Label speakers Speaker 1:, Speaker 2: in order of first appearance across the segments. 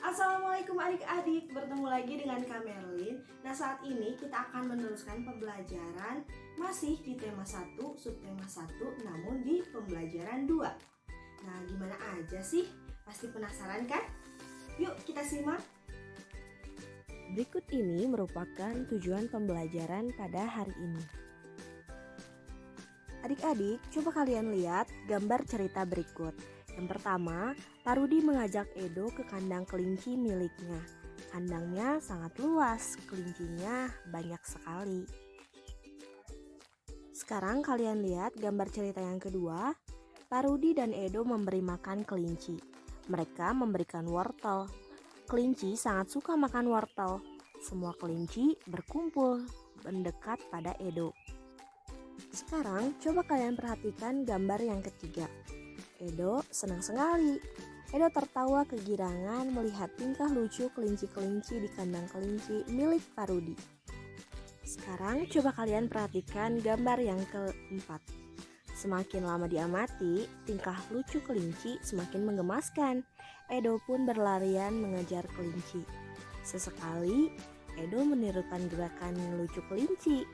Speaker 1: Assalamualaikum adik-adik, bertemu lagi dengan Kak Merlin. Nah, saat ini kita akan meneruskan pembelajaran masih di tema 1, subtema 1, namun di pembelajaran 2. Nah, gimana aja sih? Pasti penasaran kan? Yuk kita simak.
Speaker 2: Berikut ini merupakan tujuan pembelajaran pada hari ini. Adik-adik, coba kalian lihat gambar cerita berikut. Yang pertama, Pak Rudi mengajak Edo ke kandang kelinci miliknya. Kandangnya sangat luas, kelincinya banyak sekali. Sekarang kalian lihat gambar cerita yang kedua. Pak Rudi dan Edo memberi makan kelinci. Mereka memberikan wortel. Kelinci sangat suka makan wortel. Semua kelinci berkumpul mendekat pada Edo. Sekarang coba kalian perhatikan gambar yang ketiga. Edo senang sekali. Edo tertawa kegirangan melihat tingkah lucu kelinci-kelinci di kandang kelinci milik Pak Rudi. Sekarang coba kalian perhatikan gambar yang keempat. Semakin lama diamati, tingkah lucu kelinci semakin menggemaskan. Edo pun berlarian mengejar kelinci. Sesekali, Edo menirukan gerakan lucu kelinci,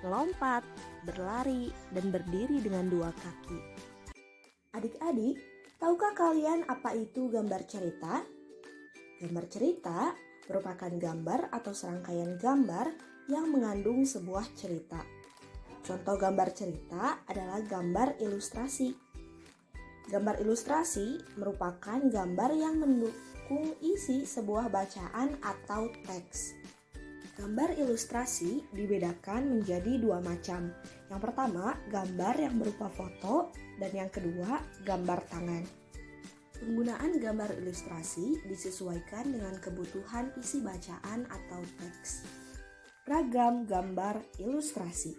Speaker 2: melompat, berlari, dan berdiri dengan dua kaki.
Speaker 1: Adik-adik, tahukah kalian apa itu gambar cerita? Gambar cerita merupakan gambar atau serangkaian gambar yang mengandung sebuah cerita. Contoh gambar cerita adalah gambar ilustrasi. Gambar ilustrasi merupakan gambar yang mendukung isi sebuah bacaan atau teks. Gambar ilustrasi dibedakan menjadi dua macam. Yang pertama, gambar yang berupa foto, dan yang kedua, gambar tangan. Penggunaan gambar ilustrasi disesuaikan dengan kebutuhan isi bacaan atau teks. Ragam gambar ilustrasi.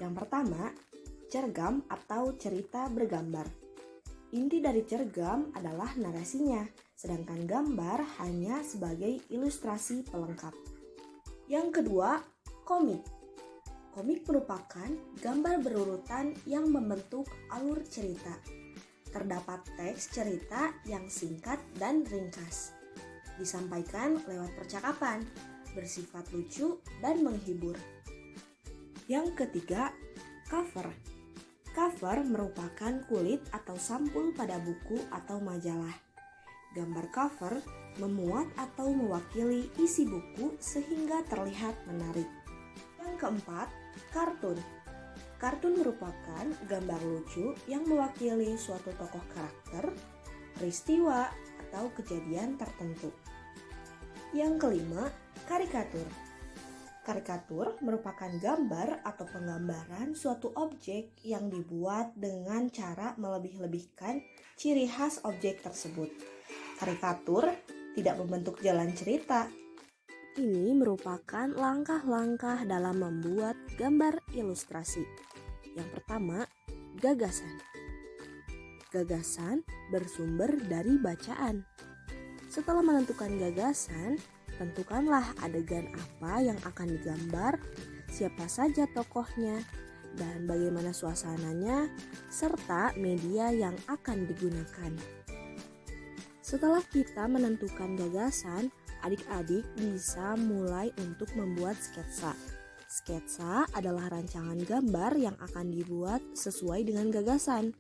Speaker 1: Yang pertama, cergam atau cerita bergambar. Inti dari cergam adalah narasinya, sedangkan gambar hanya sebagai ilustrasi pelengkap. Yang kedua, komik. Komik merupakan gambar berurutan yang membentuk alur cerita. Terdapat teks cerita yang singkat dan ringkas. Disampaikan lewat percakapan, bersifat lucu dan menghibur. Yang ketiga, cover. Cover merupakan kulit atau sampul pada buku atau majalah. Gambar cover memuat atau mewakili isi buku sehingga terlihat menarik. Yang keempat, kartun. Kartun merupakan gambar lucu yang mewakili suatu tokoh karakter, peristiwa, atau kejadian tertentu. Yang kelima, karikatur. Karikatur merupakan gambar atau penggambaran suatu objek yang dibuat dengan cara melebih-lebihkan ciri khas objek tersebut. Karikatur tidak membentuk jalan cerita.
Speaker 2: Ini merupakan langkah-langkah dalam membuat gambar ilustrasi. Yang pertama, gagasan. Gagasan bersumber dari bacaan. Setelah menentukan gagasan, tentukanlah adegan apa yang akan digambar, siapa saja tokohnya, dan bagaimana suasananya, serta media yang akan digunakan. Setelah kita menentukan gagasan, adik-adik bisa mulai untuk membuat sketsa. Sketsa adalah rancangan gambar yang akan dibuat sesuai dengan gagasan.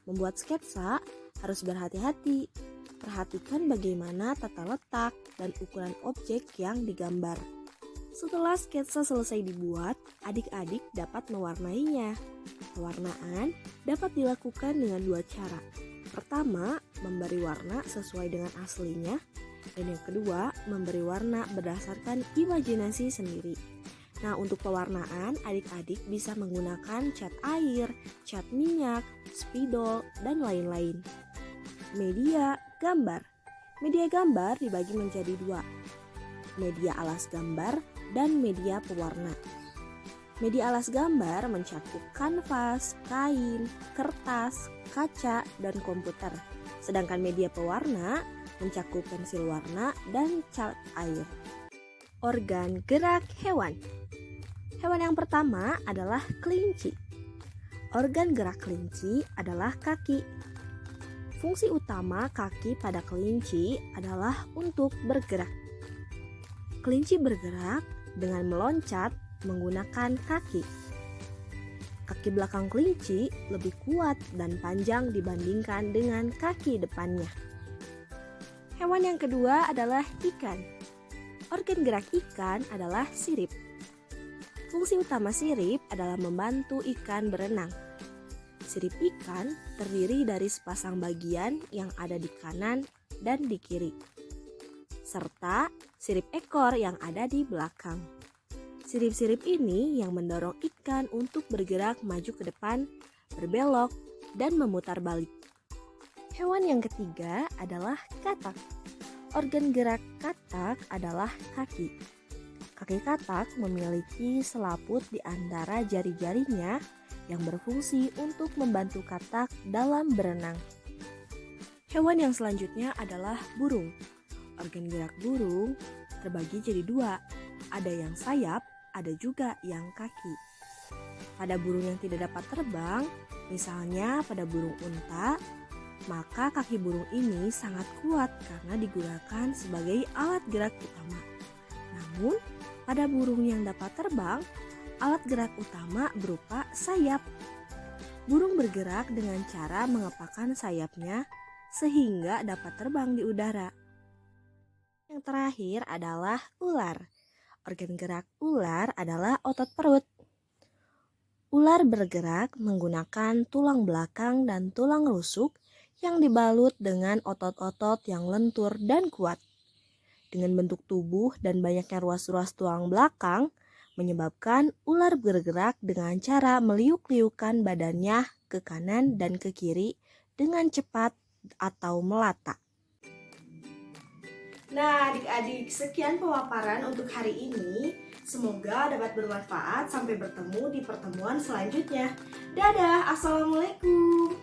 Speaker 2: Membuat sketsa harus berhati-hati. Perhatikan bagaimana tata letak dan ukuran objek yang digambar. Setelah sketsa selesai dibuat, adik-adik dapat mewarnainya. Pewarnaan dapat dilakukan dengan dua cara. Pertama, memberi warna sesuai dengan aslinya, dan yang kedua, memberi warna berdasarkan imajinasi sendiri. Nah, untuk pewarnaan, adik-adik bisa menggunakan cat air, cat minyak, spidol, dan lain-lain. Media gambar. Media gambar dibagi menjadi dua, media alas gambar dan media pewarna. Media alas gambar mencakup kanvas, kain, kertas, kaca, dan komputer. Sedangkan media pewarna mencakup pensil warna dan cat air. Organ gerak hewan. Hewan yang pertama adalah kelinci. Organ gerak kelinci adalah kaki. Fungsi utama kaki pada kelinci adalah untuk bergerak. Kelinci bergerak dengan meloncat menggunakan kaki. Kaki belakang kelinci lebih kuat dan panjang dibandingkan dengan kaki depannya. Hewan yang kedua adalah ikan. Organ gerak ikan adalah sirip. Fungsi utama sirip adalah membantu ikan berenang. Sirip ikan terdiri dari sepasang bagian yang ada di kanan dan di kiri, serta sirip ekor yang ada di belakang. Sirip-sirip ini yang mendorong ikan untuk bergerak maju ke depan, berbelok, dan memutar balik. Hewan yang ketiga adalah katak. Organ gerak katak adalah kaki. Kaki katak memiliki selaput di antara jari-jarinya yang berfungsi untuk membantu katak dalam berenang. Hewan yang selanjutnya adalah burung. Organ gerak burung terbagi jadi dua, ada yang sayap, ada juga yang kaki. Pada burung yang tidak dapat terbang, misalnya pada burung unta, maka kaki burung ini sangat kuat karena digunakan sebagai alat gerak utama. Namun, pada burung yang dapat terbang, alat gerak utama berupa sayap. Burung bergerak dengan cara mengepakkan sayapnya sehingga dapat terbang di udara. Yang terakhir adalah ular. Organ gerak ular adalah otot perut. Ular bergerak menggunakan tulang belakang dan tulang rusuk yang dibalut dengan otot-otot yang lentur dan kuat. Dengan bentuk tubuh dan banyaknya ruas-ruas tulang belakang, menyebabkan ular bergerak dengan cara meliuk-liukkan badannya ke kanan dan ke kiri dengan cepat atau melata.
Speaker 1: Nah, adik-adik, sekian pemaparan untuk hari ini. Semoga dapat bermanfaat. Sampai bertemu di pertemuan selanjutnya. Dadah, assalamualaikum.